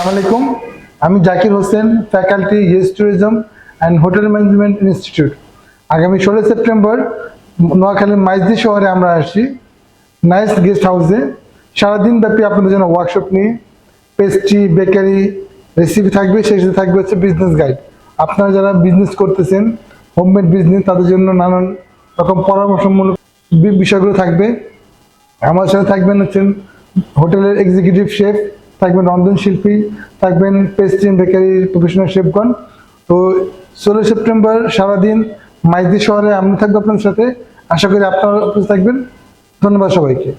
আসসালামু আলাইকুম। আমি Zakir Hossain, faculty guest tourism and hotel management institute. আগামী 16 সেপ্টেম্বর নোয়াখালীর মাইজদি শহরে আমরা আসছি নাইস গেস্ট হাউসে। সারাদিন ব্যাপী আপনাদের জন্য ওয়ার্কশপ নিয়ে পেস্ট্রি, বেকারি, রেসিপি থাকবে, সেই সাথে থাকবে হচ্ছে বিজনেস গাইড। আপনারা যারা বিজনেস করতেছেন, হোমমেড বিজনেস, তাদের জন্য নানান রকম পরামর্শমূলক বিষয়গুলো থাকবে। আমার সাথে থাকবেন হচ্ছেন হোটেলের এক্সিকিউটিভ শেফ, থাকবেন রন্ধনশিল্পী, থাকবেন পেস্ট্রি বেকারির প্রফেশনাল শেফগণ। তো 16 সেপ্টেম্বর সারাদিন মাইজদি শহরে আমরা থাকবো আপনাদের সাথে। আশা করি আপনারা থাকবেন। ধন্যবাদ সবাইকে।